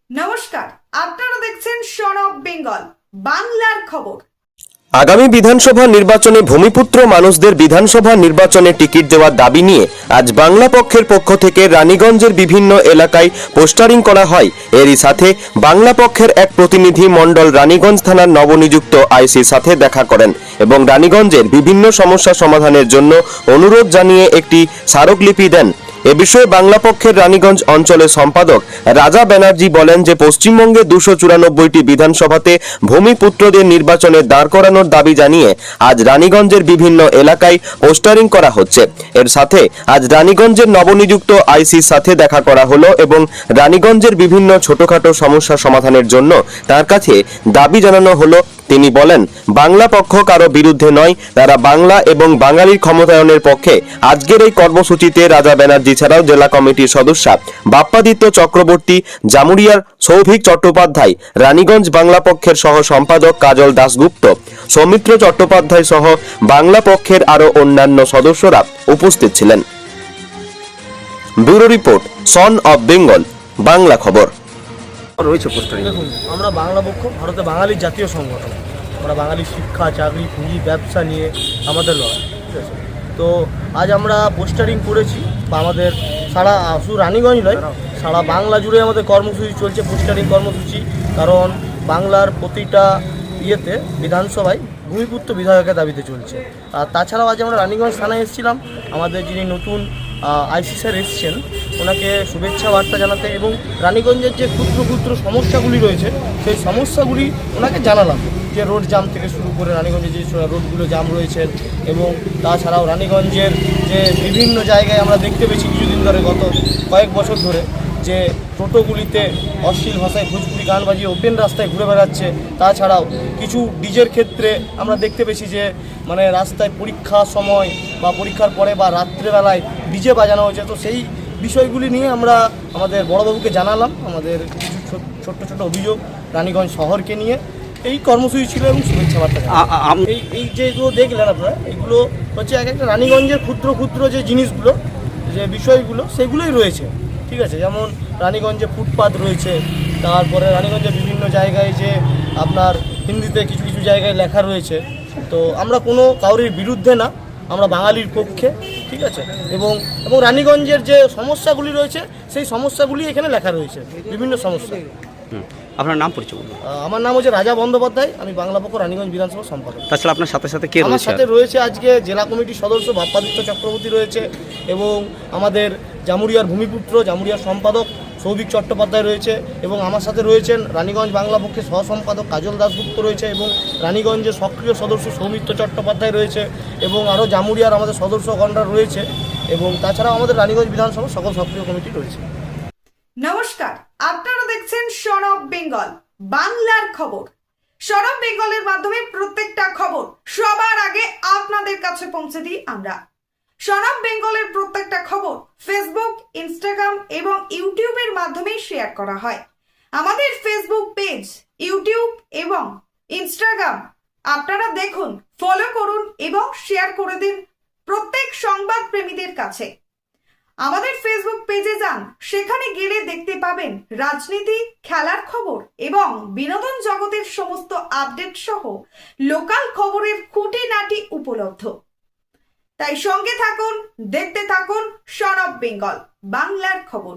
নমস্কার, আপনারা দেখছেন সন অফ বেঙ্গল বাংলার খবর। আগামী বিধানসভা নির্বাচনে ভূমিপুত্র মানুষদের বিধানসভা নির্বাচনে টিকিট দেওয়ার দাবি নিয়ে আজ বাংলা পক্ষের পক্ষ থেকে রানীগঞ্জের বিভিন্ন এলাকায় পোস্টারিং করা হয়। এরই সাথে বাংলা পক্ষের এক প্রতিনিধি মণ্ডল রানীগঞ্জ থানার নবনিযুক্ত আইসির সাথে দেখা করেন এবং রানীগঞ্জের বিভিন্ন সমস্যা সমাধানের জন্য অনুরোধ জানিয়ে একটি স্মারকলিপি দেন। এ বিষয়ে বাংলা পক্ষের রানীগঞ্জ অঞ্চলের সম্পাদক রাজা ব্যানার্জি বলেন যে পশ্চিমবঙ্গে 294টি বিধানসভাতে ভূমিপুত্রদের নির্বাচনে দাঁড় করানোর দাবি জানিয়ে আজ রানীগঞ্জের বিভিন্ন এলাকায় পোস্টারিং করা হচ্ছে। এর সাথে আজ রানীগঞ্জের নবনিযুক্ত আইসির সাথে দেখা করা হলো এবং রানীগঞ্জের বিভিন্ন ছোটখাটো সমস্যা সমাধানের জন্য তার কাছে দাবি জানানো হলো। তিনি বলেন, বাংলা পক্ষ কারো বিরুদ্ধে নয়, তারা বাংলা এবং বাঙালির ক্ষমতায়নের পক্ষে। আজকের এই কর্মসূচিতে রাজা ব্যানার্জি ছাড়াও জেলা কমিটির সদস্য বাপ্পাদিত্য চক্রবর্তী, জামুরিয়ার সৌভিক চট্টোপাধ্যায়, রানীগঞ্জ বাংলা পক্ষের সহ সম্পাদক কাজল দাশগুপ্ত, সৌমিত্র চট্টোপাধ্যায় সহ বাংলা পক্ষের আরো অন্যান্য সদস্যরা উপস্থিত ছিলেন। Bureau report, son of Bengal Bangla খবর। রয়েছে পোস্টারিং। দেখুন, আমরা বাংলা পক্ষ ভারতে বাঙালির জাতীয় সংগঠন। আমরা বাঙালির শিক্ষা, চাকরি, পুঁজি, ব্যবসা নিয়ে আমাদের লড়াই, ঠিক আছে। তো আজ আমরা পোস্টারিং করেছি, বা আমাদের সারা শুধু রানীগঞ্জ নয়, সারা বাংলা জুড়ে আমাদের কর্মসূচি চলছে, পোস্টারিং কর্মসূচি। কারণ বাংলার প্রতিটা ইয়েতে বিধানসভায় ভূমিপুত্র বিধায়কের দাবিতে চলছে। আর তাছাড়াও আজ আমরা রানীগঞ্জ থানায় এসেছিলাম, আমাদের যিনি নতুন আইসি স্যার এসছেন ওনাকে শুভেচ্ছা বার্তা জানাতে, এবং রানীগঞ্জের যে ক্ষুদ্র ক্ষুদ্র সমস্যাগুলি রয়েছে সেই সমস্যাগুলি ওনাকে জানালাম, যে রোড জাম থেকে শুরু করে রানীগঞ্জে যে রোডগুলো জাম রয়েছে, এবং তাছাড়াও রানীগঞ্জের যে বিভিন্ন জায়গায় আমরা দেখতে পেয়েছি কিছুদিন ধরে, গত কয়েক বছর ধরে, যে টোটোগুলিতে অশ্লীল ভাষায় ভোজপুরি গান বাজিয়ে ওপেন রাস্তায় ঘুরে বেড়াচ্ছে। তাছাড়াও কিছু ডিজের ক্ষেত্রে আমরা দেখতে পেয়েছি যে মানে রাস্তায় পরীক্ষার সময় বা পরীক্ষার পরে বা রাত্রেবেলায় ডিজে বাজানো হয়েছে। তো সেই বিষয়গুলি নিয়ে আমরা আমাদের বড়বাবুকে জানালাম, আমাদের কিছু ছোট্ট ছোট্ট অভিযোগ রানীগঞ্জ শহরকে নিয়ে। এই কর্মসূচি ছিল এবং শুভেচ্ছা বার্তা। এই যেগুলো দেখলেন আপনারা, এগুলো হচ্ছে এক একটা রানীগঞ্জের ক্ষুদ্র ক্ষুদ্র যে জিনিসগুলো, যে বিষয়গুলো, সেগুলোই রয়েছে, ঠিক আছে। যেমন রানীগঞ্জে ফুটপাত রয়েছে, তারপরে রানীগঞ্জের বিভিন্ন জায়গায় যে আপনার হিন্দিতে কিছু কিছু জায়গায় লেখা রয়েছে। তো আমরা কোনো কারোর বিরুদ্ধে না, আমরা বাঙালির পক্ষে, ঠিক আছে। এবং রানীগঞ্জের যে সমস্যাগুলি রয়েছে সেই সমস্যাগুলি এখানে লেখা রয়েছে, বিভিন্ন সমস্যা। আপনার নাম পরিচয় বলুন। আমার নাম হচ্ছে রাজা বন্দ্যোপাধ্যায়, আমি বাংলা পক্ষ রানীগঞ্জ বিধানসভা সম্পাদক। তাছাড়া আপনার সাথে সাথে কে আমার রয়েছে? সাথে রয়েছে আজকে জেলা কমিটির সদস্য বাপ্পাদিত্য চক্রবর্তী রয়েছে, এবং আমাদের জামুরিয়ার ভূমিপুত্র, জামুরিয়ার সম্পাদক সৌভিক চট্টোপাধ্যায় রয়েছে, এবং আমার সাথে রয়েছেন রানীগঞ্জ বাংলা পক্ষের সহ সম্পাদক কাজল দাশগুপ্ত রয়েছে, এবং রানীগঞ্জের সক্রিয় সদস্য সৌমিত্র চট্টোপাধ্যায় রয়েছে, এবং আরও জামুরিয়ার আমাদের সদস্যগণরা রয়েছে, এবং তাছাড়াও আমাদের রানীগঞ্জ বিধানসভা সকল সক্রিয় কমিটি রয়েছে। নমস্কার, আপনারা দেখছেন সন অফ বেঙ্গল বাংলার খবর। সন অফ বেঙ্গলের মাধ্যমে প্রত্যেকটা খবর সবার আগে আপনাদের কাছে পৌঁছে দিই আমরা। সন অফ বেঙ্গলের প্রত্যেকটা খবর ফেসবুক, ইনস্টাগ্রাম এবং ইউটিউবের মাধ্যমে শেয়ার করা হয়। আমাদের ফেসবুক পেজ, ইউটিউব এবং ইনস্টাগ্রাম আপনারা দেখুন, ফলো করুন এবং শেয়ার করে দিন প্রত্যেক সংবাদ প্রেমীদের কাছে। আমাদের ফেসবুক পেজে যান, সেখানে গেলে দেখতে পাবেন রাজনীতি, খেলার খবর এবং বিনোদন জগতের সমস্ত আপডেট সহ লোকাল খবরের খুঁটিনাটি উপলব্ধ। তাই সঙ্গে থাকুন, দেখতে থাকুন সন অফ বেঙ্গল বাংলার খবর।